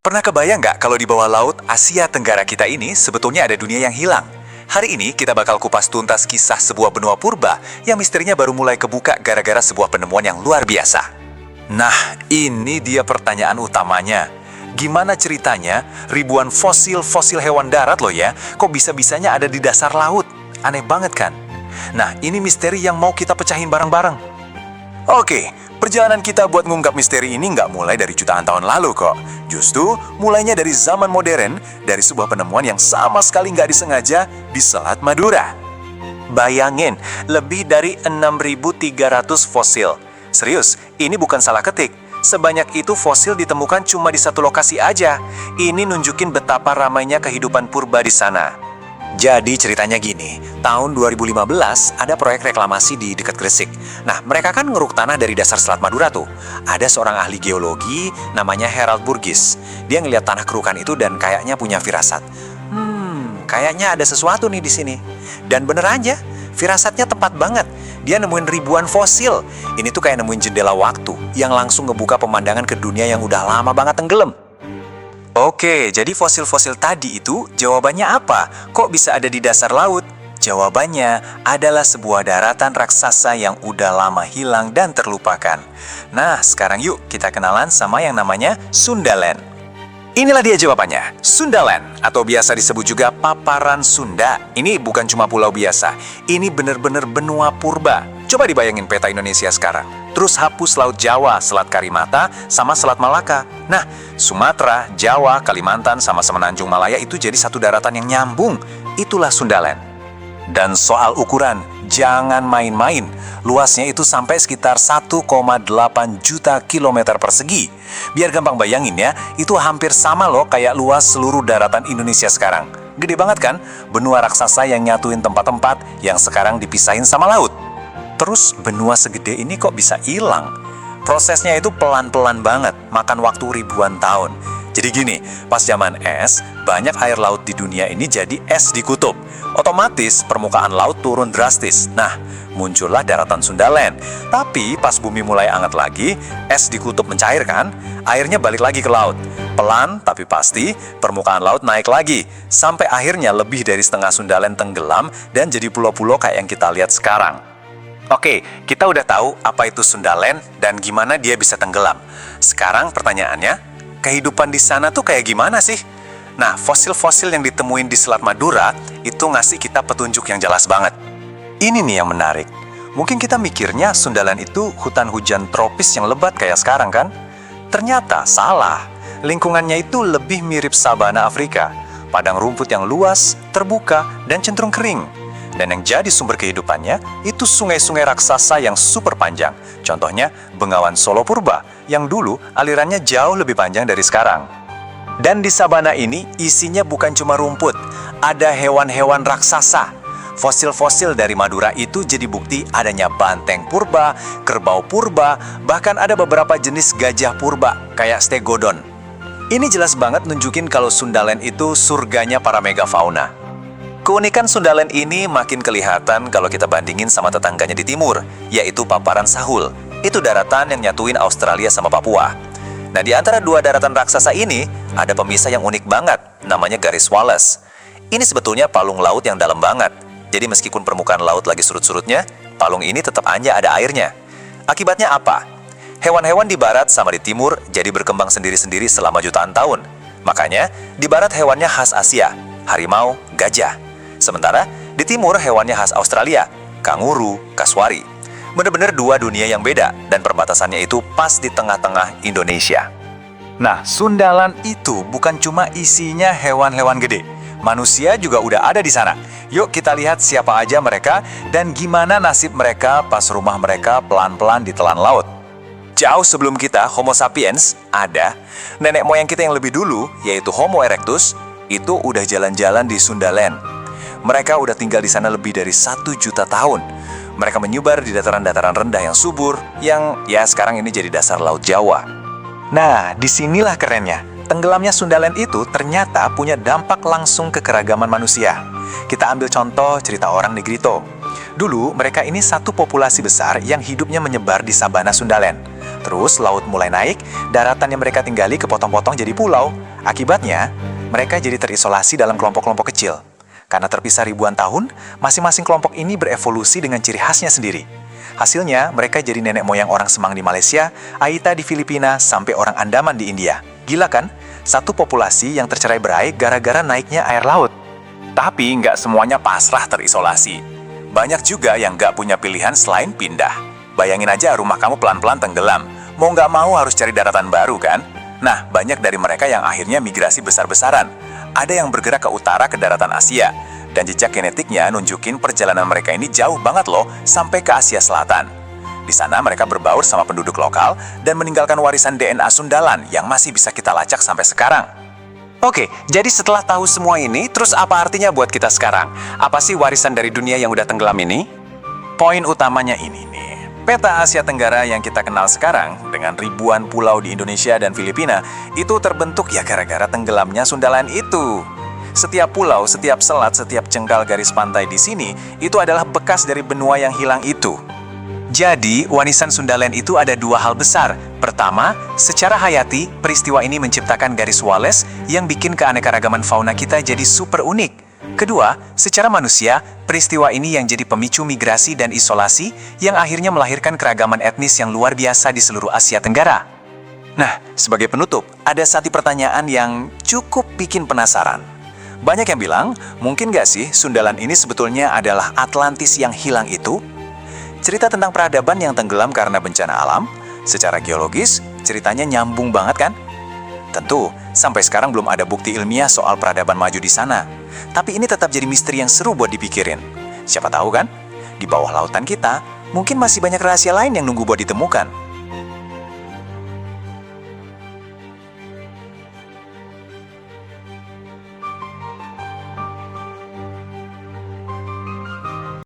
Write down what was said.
Pernah kebayang nggak kalau di bawah laut Asia Tenggara kita ini sebetulnya ada dunia yang hilang? Hari ini kita bakal kupas tuntas kisah sebuah benua purba yang misterinya baru mulai kebuka gara-gara sebuah penemuan yang luar biasa. Nah, ini dia pertanyaan utamanya. Gimana ceritanya ribuan fosil hewan darat loh ya, kok bisa-bisanya ada di dasar laut? Aneh banget kan? Nah, ini misteri yang mau kita pecahin bareng-bareng. Oke, perjalanan kita buat ngungkap misteri ini nggak mulai dari jutaan tahun lalu kok. Justru mulainya dari zaman modern, dari sebuah penemuan yang sama sekali nggak disengaja di Selat Madura. Bayangin, lebih dari 6.300 fosil. Serius, ini bukan salah ketik. Sebanyak itu fosil ditemukan cuma di satu lokasi aja. Ini nunjukin betapa ramainya kehidupan purba di sana. Jadi ceritanya gini, tahun 2015 ada proyek reklamasi di dekat Gresik. Nah, mereka kan ngeruk tanah dari dasar Selat Madura tuh. Ada seorang ahli geologi namanya Herald Burgess. Dia ngeliat tanah kerukan itu dan kayaknya punya firasat. Kayaknya ada sesuatu nih di sini. Dan bener aja, firasatnya tepat banget. Dia nemuin ribuan fosil. Ini tuh kayak nemuin jendela waktu yang langsung ngebuka pemandangan ke dunia yang udah lama banget tenggelam. Oke, jadi fosil-fosil tadi itu jawabannya apa? Kok bisa ada di dasar laut? Jawabannya adalah sebuah daratan raksasa yang udah lama hilang dan terlupakan. Nah, sekarang yuk kita kenalan sama yang namanya Sundaland. Inilah dia jawabannya, Sundaland, atau biasa disebut juga Paparan Sunda. Ini bukan cuma pulau biasa, ini bener-bener benua purba. Coba dibayangin peta Indonesia sekarang. Terus hapus Laut Jawa, Selat Karimata, sama Selat Malaka. Nah, Sumatera, Jawa, Kalimantan, sama Semenanjung Malaya itu jadi satu daratan yang nyambung. Itulah Sundaland. Dan soal ukuran, jangan main-main. Luasnya itu sampai sekitar 1,8 juta kilometer persegi. Biar gampang bayangin ya, itu hampir sama loh kayak luas seluruh daratan Indonesia sekarang. Gede banget kan? Benua raksasa yang nyatuin tempat-tempat yang sekarang dipisahin sama laut. Terus benua segede ini kok bisa hilang? Prosesnya itu pelan-pelan banget, makan waktu ribuan tahun. Jadi gini, pas zaman es, banyak air laut di dunia ini jadi es di kutub. Otomatis permukaan laut turun drastis. Nah, muncullah daratan Sundaland. Tapi pas bumi mulai hangat lagi, es di kutub mencair kan? Airnya balik lagi ke laut. Pelan tapi pasti, permukaan laut naik lagi. Sampai akhirnya lebih dari setengah Sundaland tenggelam dan jadi pulau-pulau kayak yang kita lihat sekarang. Oke, kita udah tahu apa itu Sundaland dan gimana dia bisa tenggelam. Sekarang pertanyaannya, kehidupan di sana tuh kayak gimana sih? Nah, fosil-fosil yang ditemuin di Selat Madura itu ngasih kita petunjuk yang jelas banget. Ini nih yang menarik. Mungkin kita mikirnya Sundaland itu hutan hujan tropis yang lebat kayak sekarang kan? Ternyata salah. Lingkungannya itu lebih mirip sabana Afrika. Padang rumput yang luas, terbuka, dan cenderung kering. Dan yang jadi sumber kehidupannya itu sungai-sungai raksasa yang super panjang. Contohnya Bengawan Solo Purba yang dulu alirannya jauh lebih panjang dari sekarang. Dan di sabana ini isinya bukan cuma rumput, ada hewan-hewan raksasa. Fosil-fosil dari Madura itu jadi bukti adanya banteng purba, kerbau purba, bahkan ada beberapa jenis gajah purba kayak stegodon. Ini jelas banget nunjukin kalau Sundaland itu surganya para megafauna. Keunikan Sundaland ini makin kelihatan kalau kita bandingin sama tetangganya di timur, yaitu Paparan Sahul. Itu daratan yang nyatuin Australia sama Papua. Nah, di antara dua daratan raksasa ini, ada pemisah yang unik banget, namanya garis Wallace. Ini sebetulnya palung laut yang dalam banget. Jadi meskipun permukaan laut lagi surut-surutnya, palung ini tetap aja ada airnya. Akibatnya apa? Hewan-hewan di barat sama di timur jadi berkembang sendiri-sendiri selama jutaan tahun. Makanya, di barat hewannya khas Asia, harimau, gajah. Sementara di timur hewannya khas Australia, kanguru, kasuari. Bener-bener dua dunia yang beda dan perbatasannya itu pas di tengah-tengah Indonesia. Nah, Sundaland itu bukan cuma isinya hewan-hewan gede. Manusia juga udah ada di sana. Yuk kita lihat siapa aja mereka dan gimana nasib mereka pas rumah mereka pelan-pelan ditelan laut. Jauh sebelum kita, Homo sapiens, ada. Nenek moyang kita yang lebih dulu, yaitu Homo erectus, itu udah jalan-jalan di Sundaland. Mereka udah tinggal di sana lebih dari 1 juta tahun. Mereka menyebar di dataran-dataran rendah yang subur, yang ya sekarang ini jadi dasar Laut Jawa. Nah, disinilah kerennya. Tenggelamnya Sundaland itu ternyata punya dampak langsung ke keragaman manusia. Kita ambil contoh cerita orang Negrito. Dulu, mereka ini satu populasi besar yang hidupnya menyebar di sabana Sundaland. Terus, laut mulai naik, daratan yang mereka tinggali kepotong-potong jadi pulau. Akibatnya, mereka jadi terisolasi dalam kelompok-kelompok kecil. Karena terpisah ribuan tahun, masing-masing kelompok ini berevolusi dengan ciri khasnya sendiri. Hasilnya, mereka jadi nenek moyang orang Semang di Malaysia, Aita di Filipina, sampai orang Andaman di India. Gila kan? Satu populasi yang tercerai-berai gara-gara naiknya air laut. Tapi nggak semuanya pasrah terisolasi. Banyak juga yang nggak punya pilihan selain pindah. Bayangin aja rumah kamu pelan-pelan tenggelam. Mau nggak mau harus cari daratan baru kan? Nah, banyak dari mereka yang akhirnya migrasi besar-besaran. Ada yang bergerak ke utara ke daratan Asia. Dan jejak genetiknya nunjukin perjalanan mereka ini jauh banget loh, sampai ke Asia Selatan. Di sana mereka berbaur sama penduduk lokal dan meninggalkan warisan DNA Sundalan yang masih bisa kita lacak sampai sekarang. Oke, jadi setelah tahu semua ini, terus apa artinya buat kita sekarang? Apa sih warisan dari dunia yang udah tenggelam ini? Poin utamanya ini nih. Peta Asia Tenggara yang kita kenal sekarang, dengan ribuan pulau di Indonesia dan Filipina, itu terbentuk ya gara-gara tenggelamnya Sundalan itu. Setiap pulau, setiap selat, setiap jengkal garis pantai di sini, itu adalah bekas dari benua yang hilang itu. Jadi, warisan Sundaland itu ada dua hal besar. Pertama, secara hayati, peristiwa ini menciptakan garis Wallace yang bikin keanekaragaman fauna kita jadi super unik. Kedua, secara manusia, peristiwa ini yang jadi pemicu migrasi dan isolasi yang akhirnya melahirkan keragaman etnis yang luar biasa di seluruh Asia Tenggara. Nah, sebagai penutup, ada satu pertanyaan yang cukup bikin penasaran. Banyak yang bilang, mungkin nggak sih Sundaland ini sebetulnya adalah Atlantis yang hilang itu? Cerita tentang peradaban yang tenggelam karena bencana alam, secara geologis, ceritanya nyambung banget kan? Tentu, sampai sekarang belum ada bukti ilmiah soal peradaban maju di sana. Tapi ini tetap jadi misteri yang seru buat dipikirin. Siapa tahu kan, di bawah lautan kita, mungkin masih banyak rahasia lain yang nunggu buat ditemukan.